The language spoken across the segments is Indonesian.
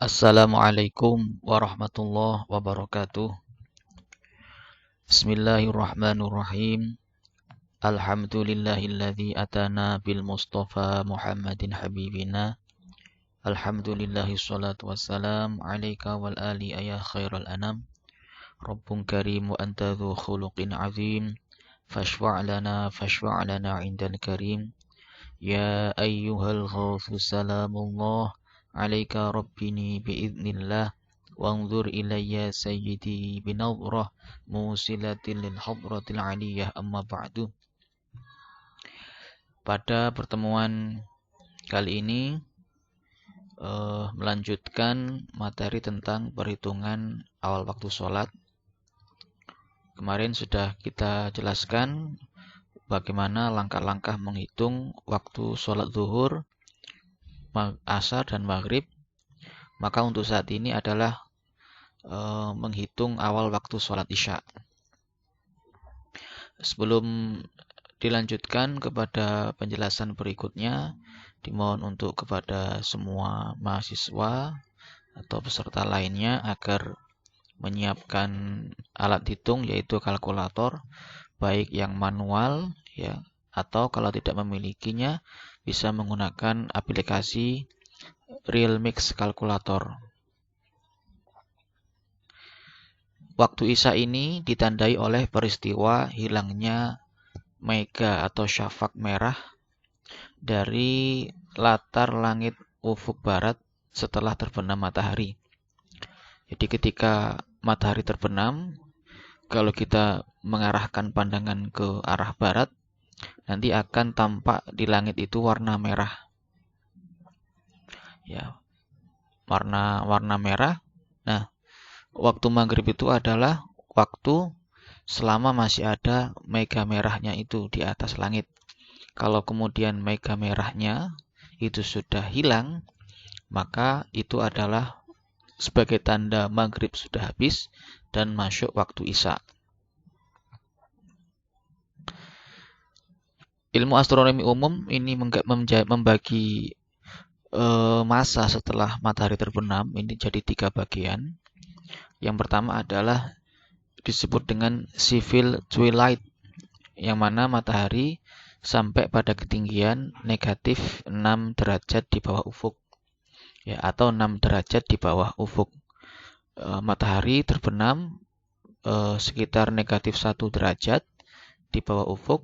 Assalamualaikum warahmatullahi wabarakatuh. Bismillahirrahmanirrahim. Alhamdulillahilladzi atana bil Mustafa Muhammadin habibina. Alhamdulillahi salatu wassalam alaika wal ali ya khairal anam. Rabbun karim wa anta dzu khuluqin azim. Fashfa' lana indal karim. Ya ayyuhal ghawthu salamullah. Alaika rabbini biiznillah. Wanzur ilayya sayyidi binawrah musilatil lil hadratil aliyah amma ba'du. Pada pertemuan kali ini melanjutkan materi tentang perhitungan awal waktu sholat. Kemarin sudah kita jelaskan bagaimana langkah-langkah menghitung waktu sholat zuhur, asar dan maghrib. Maka untuk saat ini adalah menghitung awal waktu sholat isya. Sebelum dilanjutkan kepada penjelasan berikutnya, dimohon untuk kepada semua mahasiswa atau peserta lainnya agar menyiapkan alat hitung yaitu kalkulator, baik yang manual ya, atau kalau tidak memilikinya bisa menggunakan aplikasi Realmix Calculator. Waktu isya ini ditandai oleh peristiwa hilangnya mega atau syafaq merah dari latar langit ufuk barat setelah terbenam matahari. Jadi ketika matahari terbenam, kalau kita mengarahkan pandangan ke arah barat, nanti akan tampak di langit itu warna merah. Ya, warna merah. Nah, waktu maghrib itu adalah waktu selama masih ada mega merahnya itu di atas langit. Kalau kemudian mega merahnya itu sudah hilang, maka itu adalah sebagai tanda maghrib sudah habis dan masuk waktu isya. Ilmu astronomi umum ini membagi masa setelah matahari terbenam ini jadi 3 bagian. Yang pertama adalah disebut dengan civil twilight, yang mana matahari sampai pada ketinggian negatif 6 derajat di bawah ufuk, ya, atau 6 derajat di bawah ufuk. Matahari terbenam sekitar negatif 1 derajat di bawah ufuk.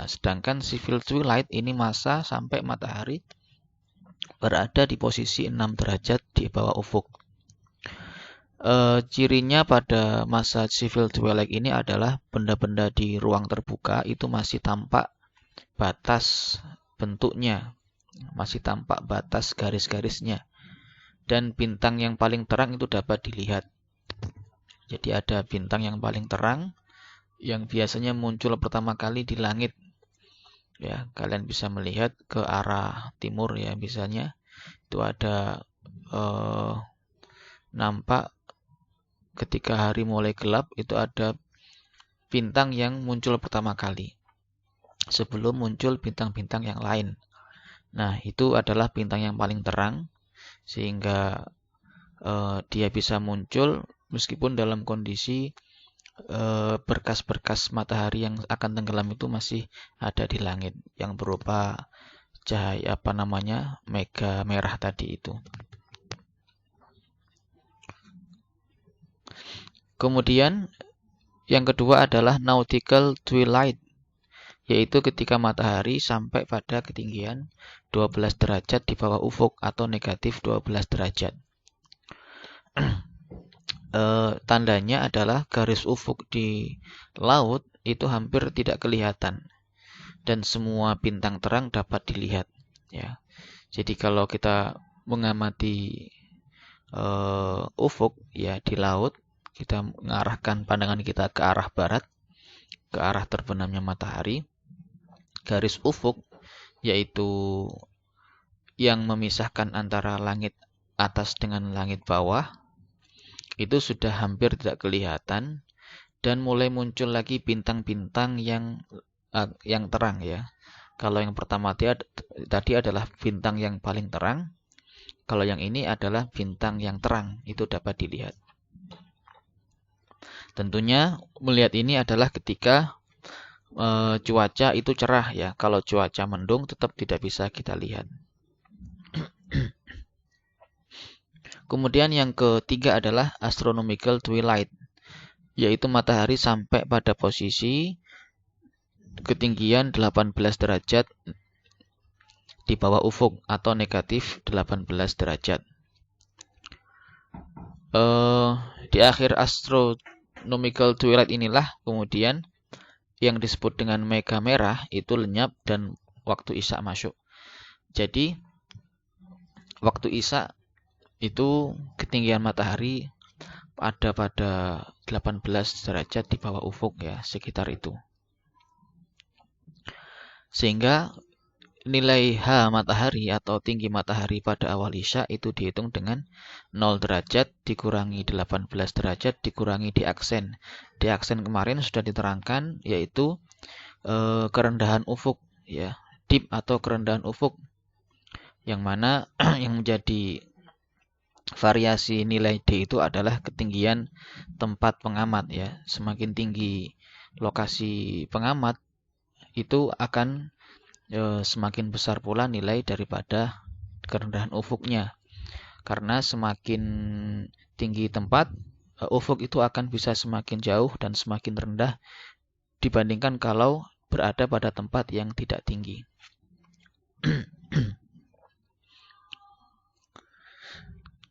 Sedangkan civil twilight ini masa sampai matahari berada di posisi 6 derajat di bawah ufuk. Cirinya pada masa civil twilight ini adalah benda-benda di ruang terbuka itu masih tampak batas bentuknya, masih tampak batas garis-garisnya, dan bintang yang paling terang itu dapat dilihat. Jadi ada bintang yang paling terang yang biasanya muncul pertama kali di langit. Ya, kalian bisa melihat ke arah timur ya, misalnya itu ada nampak ketika hari mulai gelap itu ada bintang yang muncul pertama kali sebelum muncul bintang-bintang yang lain. Nah, itu adalah bintang yang paling terang sehingga dia bisa muncul meskipun dalam kondisi berkas-berkas matahari yang akan tenggelam itu masih ada di langit yang berupa cahaya mega merah tadi itu. Kemudian yang kedua adalah nautical twilight, yaitu ketika matahari sampai pada ketinggian 12 derajat di bawah ufuk atau negatif 12 derajat. Tandanya adalah garis ufuk di laut itu hampir tidak kelihatan dan semua bintang terang dapat dilihat. Ya, jadi kalau kita mengamati ufuk ya di laut, kita mengarahkan pandangan kita ke arah barat, ke arah terbenamnya matahari. Garis ufuk yaitu yang memisahkan antara langit atas dengan langit bawah itu sudah hampir tidak kelihatan dan mulai muncul lagi bintang-bintang yang terang ya. Kalau yang pertama tadi adalah bintang yang paling terang, Kalau yang ini adalah bintang yang terang, itu dapat dilihat. Tentunya melihat ini adalah ketika cuaca itu cerah ya. Kalau cuaca mendung tetap tidak bisa kita lihat. Kemudian yang ketiga adalah astronomical twilight, yaitu matahari sampai pada posisi ketinggian 18 derajat di bawah ufuk atau negatif 18 derajat. Di akhir astronomical twilight inilah kemudian yang disebut dengan mega merah itu lenyap dan waktu isya masuk. Jadi waktu isya itu ketinggian matahari ada pada 18 derajat di bawah ufuk ya, sekitar itu. Sehingga nilai H matahari atau tinggi matahari pada awal isya itu dihitung dengan 0 derajat dikurangi 18 derajat dikurangi diaksen. Diaksen kemarin sudah diterangkan yaitu kerendahan ufuk ya, dip atau kerendahan ufuk. Yang mana yang menjadi variasi nilai D itu adalah ketinggian tempat pengamat ya. Semakin tinggi lokasi pengamat itu akan semakin besar pula nilai daripada kerendahan ufuknya. Karena semakin tinggi tempat, ufuk itu akan bisa semakin jauh dan semakin rendah dibandingkan kalau berada pada tempat yang tidak tinggi.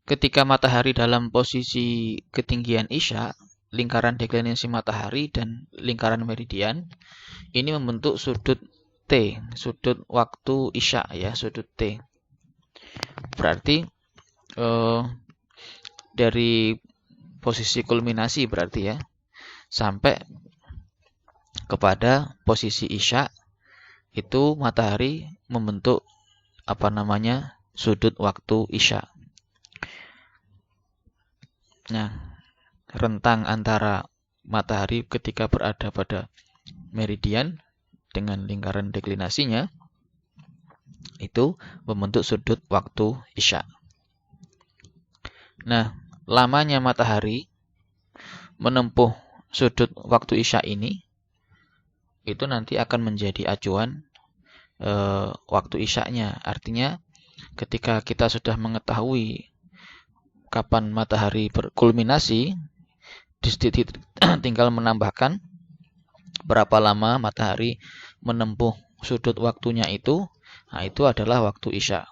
Ketika matahari dalam posisi ketinggian isya, lingkaran deklinasi matahari dan lingkaran meridian ini membentuk sudut T, sudut waktu isya ya, sudut T. Berarti dari posisi kulminasi berarti ya, sampai kepada posisi isya itu matahari membentuk sudut waktu isya. Nah, rentang antara matahari ketika berada pada meridian dengan lingkaran deklinasinya itu membentuk sudut waktu isya. Nah, lamanya matahari menempuh sudut waktu isya ini itu nanti akan menjadi acuan waktu isyanya. Artinya ketika kita sudah mengetahui kapan matahari berkulminasi, tinggal menambahkan berapa lama matahari menempuh sudut waktunya itu. Nah, itu adalah waktu isya.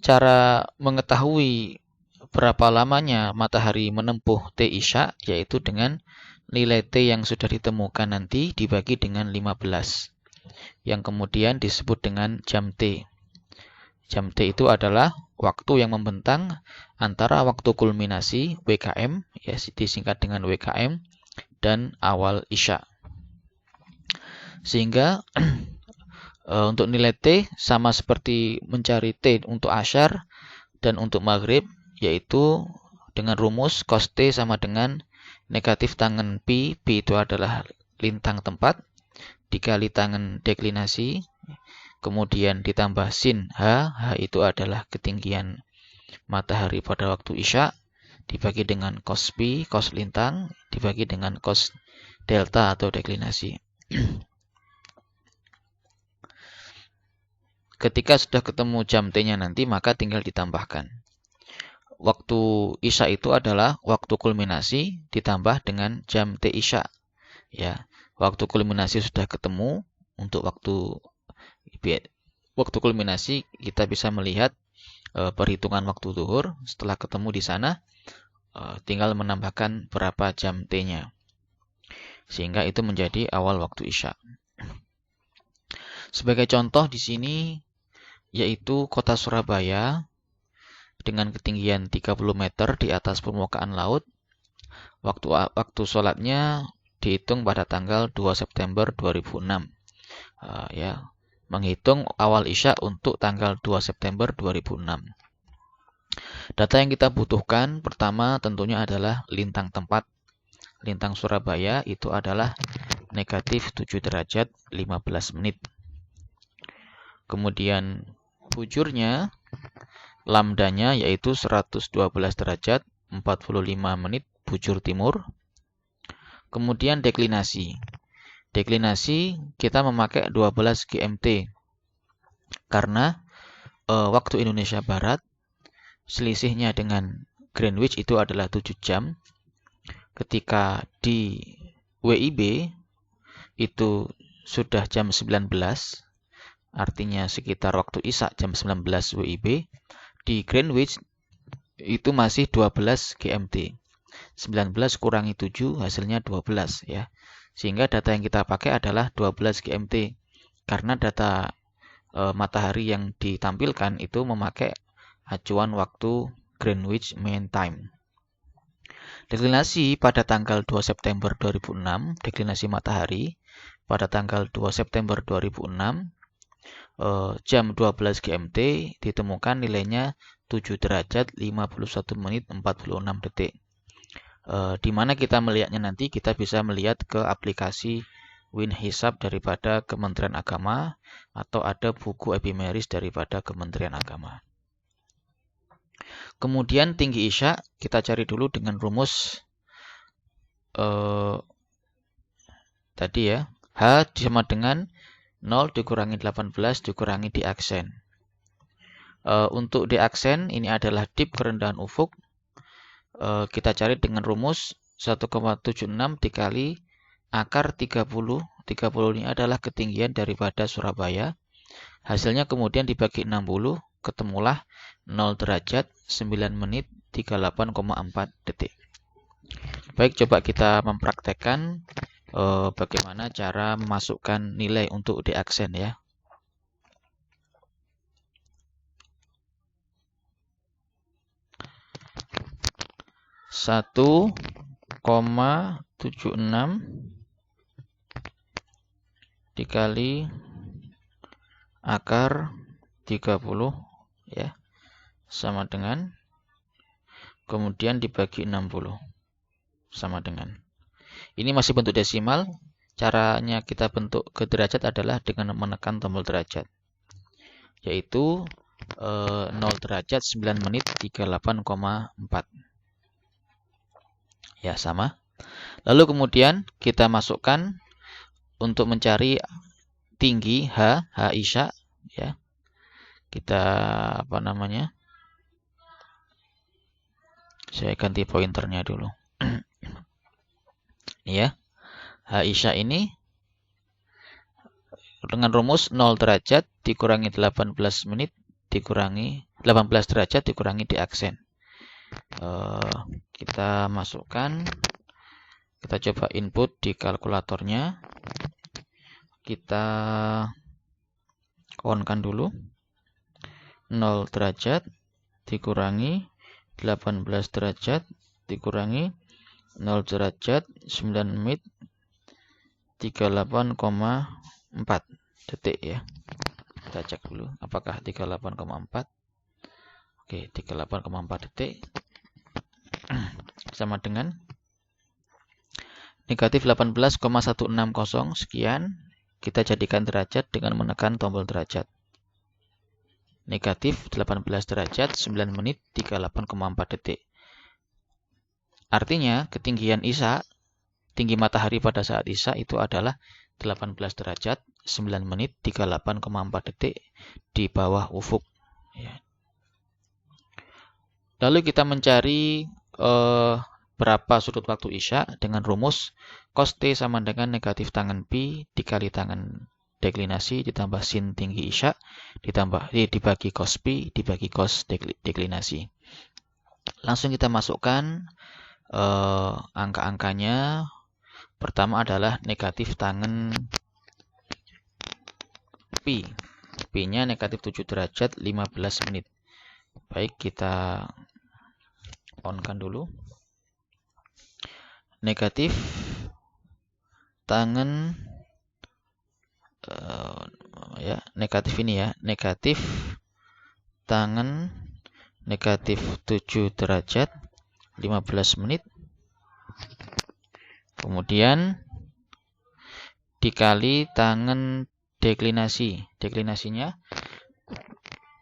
Cara mengetahui berapa lamanya matahari menempuh T isya yaitu dengan nilai T yang sudah ditemukan nanti dibagi dengan 15 yang kemudian disebut dengan jam T. Jam T itu adalah waktu yang membentang antara waktu kulminasi WKM, ya disingkat dengan WKM, dan awal isya. Sehingga untuk nilai T sama seperti mencari T untuk asyar dan untuk maghrib, yaitu dengan rumus cos T sama dengan negatif tangen pi, pi itu adalah lintang tempat, dikali tangen deklinasi, kemudian ditambah sin H, H itu adalah ketinggian matahari pada waktu isya, dibagi dengan cos pi, cos lintang, dibagi dengan cos delta atau deklinasi. Ketika sudah ketemu jam T-nya nanti, maka tinggal ditambahkan. Waktu isya itu adalah waktu kulminasi ditambah dengan jam T isya. Ya, waktu kulminasi sudah ketemu. Untuk waktu kulminasi kita bisa melihat perhitungan waktu zuhur. Setelah ketemu di sana, tinggal menambahkan berapa jam T-nya. Sehingga itu menjadi awal waktu isya. Sebagai contoh di sini yaitu kota Surabaya dengan ketinggian 30 meter di atas permukaan laut. Waktu sholatnya dihitung pada tanggal 2 September 2006. Ya, menghitung awal isya untuk tanggal 2 September 2006. Data yang kita butuhkan pertama tentunya adalah lintang tempat. Lintang Surabaya itu adalah negatif 7 derajat 15 menit. Kemudian bujurnya, lambdanya yaitu 112 derajat 45 menit bujur timur. Kemudian deklinasi. Deklinasi kita memakai 12 GMT karena waktu Indonesia Barat selisihnya dengan Greenwich itu adalah 7 jam. Ketika di WIB itu sudah jam 19, artinya sekitar waktu Isya jam 19 WIB. Di Greenwich itu masih 12 GMT. 19 kurangi 7 hasilnya 12 ya. Sehingga data yang kita pakai adalah 12 GMT. Karena data matahari yang ditampilkan itu memakai acuan waktu Greenwich Mean Time. Deklinasi pada tanggal 2 September 2006, deklinasi matahari pada tanggal 2 September 2006, jam 12 GMT ditemukan nilainya 7 derajat 51 menit 46 detik. Di mana kita melihatnya nanti, kita bisa melihat ke aplikasi WinHisab daripada Kementerian Agama atau ada buku epimeris daripada Kementerian Agama. Kemudian tinggi Isya kita cari dulu dengan rumus tadi ya. H sama dengan 0 dikurangi 18 dikurangi di aksen. Untuk di aksen ini adalah dip kerendahan ufuk. Kita cari dengan rumus 1,76 dikali akar 30. 30 ini adalah ketinggian daripada Surabaya. Hasilnya kemudian dibagi 60, ketemulah 0 derajat 9 menit 38,4 detik. Baik, coba kita mempraktekkan bagaimana cara memasukkan nilai untuk di aksen ya. Satu 76 dikali akar 30 ya, sama dengan, kemudian dibagi 60 sama dengan. Ini masih bentuk desimal. Caranya kita bentuk ke derajat adalah dengan menekan tombol derajat, yaitu 0 derajat 9 menit 38,4 ya, sama. Lalu kemudian kita masukkan untuk mencari tinggi H Isya ya. Kita saya ganti pointernya dulu. Ya. H Isya ini dengan rumus 0 derajat dikurangi 18 menit dikurangi 18 derajat dikurangi di aksen. Kita masukkan, kita coba input di kalkulatornya. Kita on-kan dulu. 0 derajat dikurangi 18 derajat dikurangi 0 derajat 9 menit 38,4 detik ya. Kita cek dulu apakah 38,4. Oke, 38,4 detik sama dengan negatif 18,160 sekian. Kita jadikan derajat dengan menekan tombol derajat. Negatif 18 derajat 9 menit 38,4 detik. Artinya ketinggian Isya, tinggi matahari pada saat Isya itu adalah 18 derajat 9 menit 38,4 detik di bawah ufuk ya. Lalu kita mencari berapa sudut waktu Isya dengan rumus cos T sama dengan negatif tangen pi dikali tangen deklinasi ditambah sin tinggi Isya dibagi cos pi dibagi cos deklinasi. Langsung kita masukkan angka-angkanya. Pertama adalah negatif tangen pi. Pi-nya negatif 7 derajat 15 menit. Baik, kita on-kan dulu. Negatif tangen negatif ini ya, negatif tangen negatif 7 derajat 15 menit. Kemudian dikali tangen deklinasi. Deklinasinya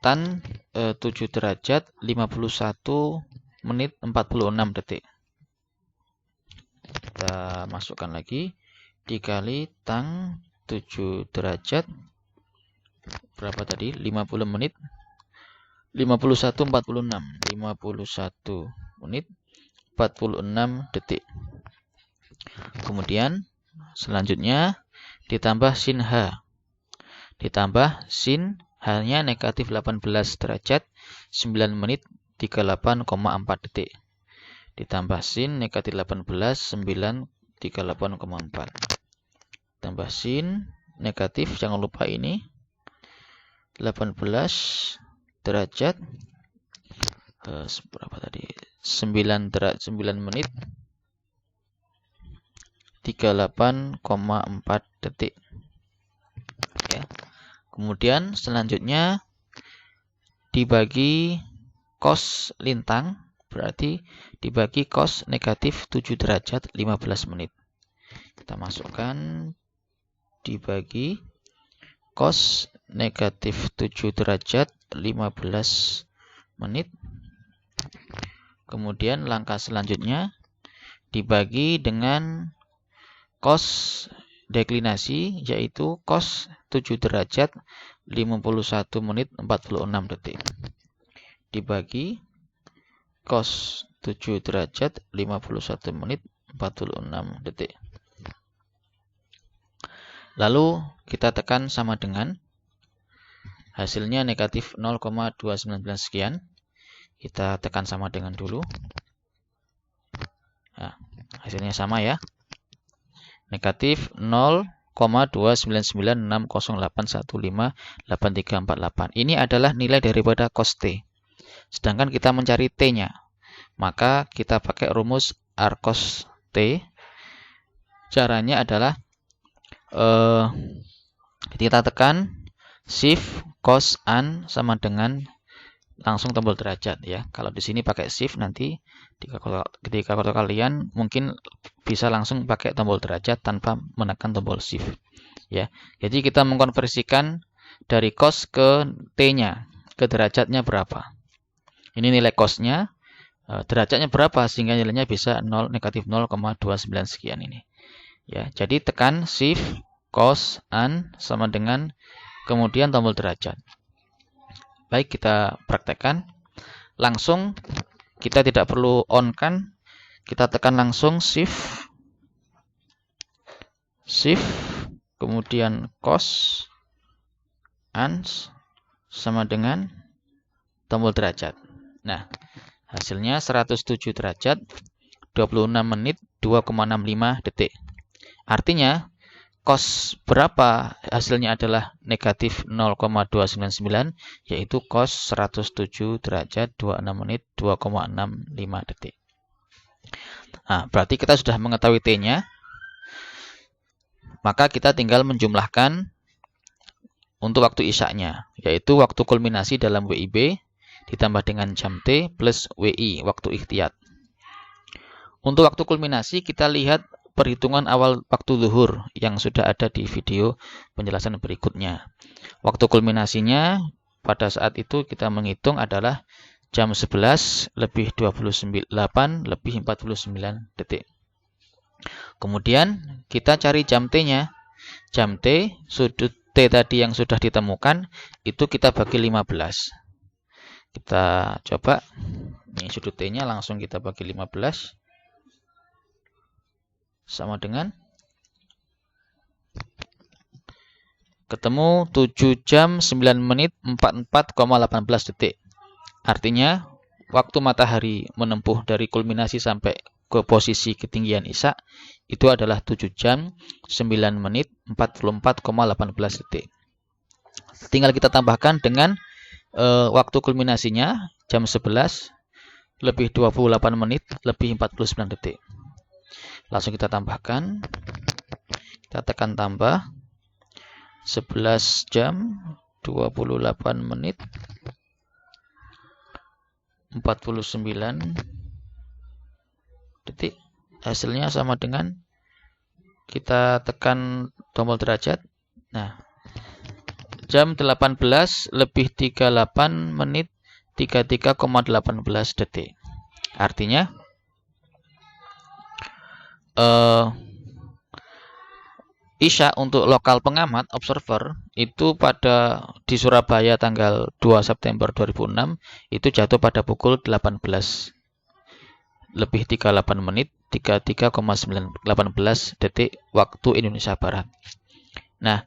tan 7 derajat 51 menit 46 detik. Kita masukkan lagi dikali tan 7 derajat berapa tadi? 50 menit 51 46. 51 menit 46 detik. Kemudian selanjutnya ditambah sin H. Ditambah sin H-nya negatif 18 derajat 9 menit 38,4 detik. Ditambah sin negatif 18 9 38,4. Tambah sin negatif, jangan lupa ini 18 derajat berapa tadi? 9 menit 38,4 detik. Ya. Kemudian selanjutnya dibagi cos lintang, berarti dibagi cos negatif 7 derajat 15 menit. Kita masukkan dibagi cos negatif 7 derajat 15 menit. Kemudian langkah selanjutnya dibagi dengan cos deklinasi, yaitu cos 7 derajat 51 menit 46 detik. Dibagi cos 7 derajat 51 menit 46 detik. Lalu kita tekan sama dengan, hasilnya negatif 0,299 sekian. Kita tekan sama dengan dulu. Nah, hasilnya sama ya. Negatif 0,29960815838. Ini adalah nilai daripada cos T. Sedangkan kita mencari T-nya. Maka kita pakai rumus R cos T. Caranya adalah kita tekan shift cos an sama dengan langsung tombol derajat ya. Kalau di sini pakai shift, nanti ketika kalian mungkin bisa langsung pakai tombol derajat tanpa menekan tombol shift ya. Jadi kita mengkonversikan dari cos ke T-nya, ke derajatnya berapa. Ini nilai cosnya, derajatnya berapa sehingga nilainya bisa negatif 0,29 sekian ini. Ya, jadi tekan shift cos an sama dengan kemudian tombol derajat. Baik, kita praktekkan. Langsung kita tidak perlu on kan. Kita tekan langsung shift kemudian cos an sama dengan tombol derajat. Nah, hasilnya 107 derajat 26 menit 2,65 detik. Artinya cos berapa hasilnya adalah negatif 0,299, yaitu cos 107 derajat 26 menit 2,65 detik. Nah, berarti kita sudah mengetahui T-nya. Maka kita tinggal menjumlahkan untuk waktu isya-nya, yaitu waktu kulminasi dalam WIB ditambah dengan jam T plus WI, waktu ikhtiyat. Untuk waktu kulminasi kita lihat perhitungan awal waktu zuhur yang sudah ada di video penjelasan berikutnya. Waktu kulminasinya pada saat itu kita menghitung adalah jam 11 lebih 28 lebih 49 detik. Kemudian kita cari jam T-nya. Jam T, sudut T tadi yang sudah ditemukan, itu kita bagi 15. Kita coba, ini sudut T-nya langsung kita bagi 15. Sama dengan ketemu 7 jam 9 menit 44,18 detik. Artinya waktu matahari menempuh dari kulminasi sampai ke posisi ketinggian isya itu adalah 7 jam 9 menit 44,18 detik. Tinggal kita tambahkan dengan waktu kulminasinya jam 11 lebih 28 menit lebih 49 detik. Langsung kita tambahkan, kita tekan tambah 11 jam 28 menit 49 detik. Hasilnya sama dengan kita tekan tombol derajat. Nah, jam 18 lebih 38 menit 33,18 detik. Artinya Isya untuk lokal pengamat observer itu di Surabaya tanggal 2 September 2006 itu jatuh pada pukul 18 lebih 38 menit 33,18 detik waktu Indonesia Barat. Nah,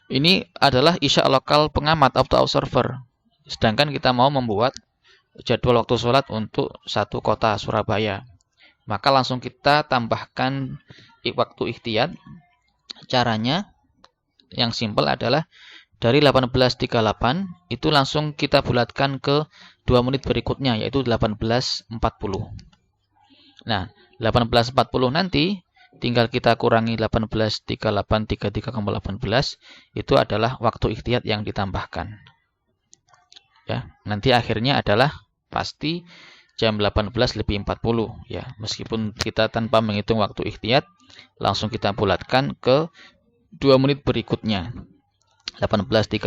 ini adalah Isya lokal pengamat atau observer. Sedangkan kita mau membuat jadwal waktu sholat untuk satu kota Surabaya. Maka langsung kita tambahkan waktu ikhtiyat. Caranya yang simpel adalah dari 18.38 itu langsung kita bulatkan ke 2 menit berikutnya, yaitu 18.40. Nah, 18.40 nanti tinggal kita kurangi 18.38 33,18 itu adalah waktu ikhtiyat yang ditambahkan. Ya, nanti akhirnya adalah pasti jam 18 lebih 40 ya. Meskipun kita tanpa menghitung waktu ikhtiyat, langsung kita bulatkan ke 2 menit berikutnya. 18.38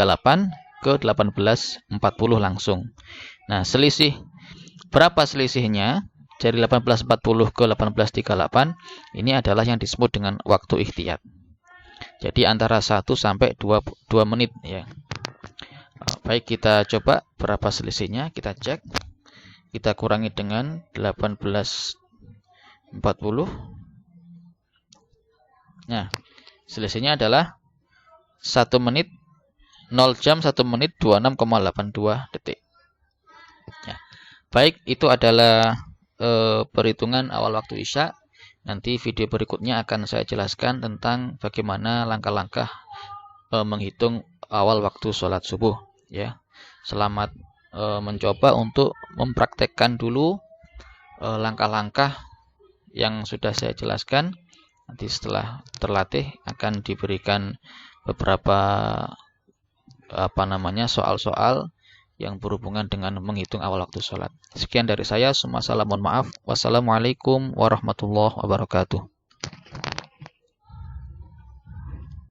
ke 18.40 langsung. Nah, berapa selisihnya? Dari 18.40 ke 18.38 ini adalah yang disebut dengan waktu ikhtiyat. Jadi antara 1 sampai 2 menit ya. Baik, kita coba berapa selisihnya, kita cek. Kita kurangi dengan 18.40. Nah, selisihnya adalah 1 menit 0 jam 1 menit 26,82 detik. Ya. Baik, itu adalah perhitungan awal waktu Isya. Nanti video berikutnya akan saya jelaskan tentang bagaimana langkah-langkah menghitung awal waktu sholat subuh. Ya, selamat mencoba untuk mempraktekkan dulu langkah-langkah yang sudah saya jelaskan. Nanti setelah terlatih akan diberikan beberapa soal-soal yang berhubungan dengan menghitung awal waktu sholat. Sekian dari saya. Wassalamualaikum warahmatullahi wabarakatuh.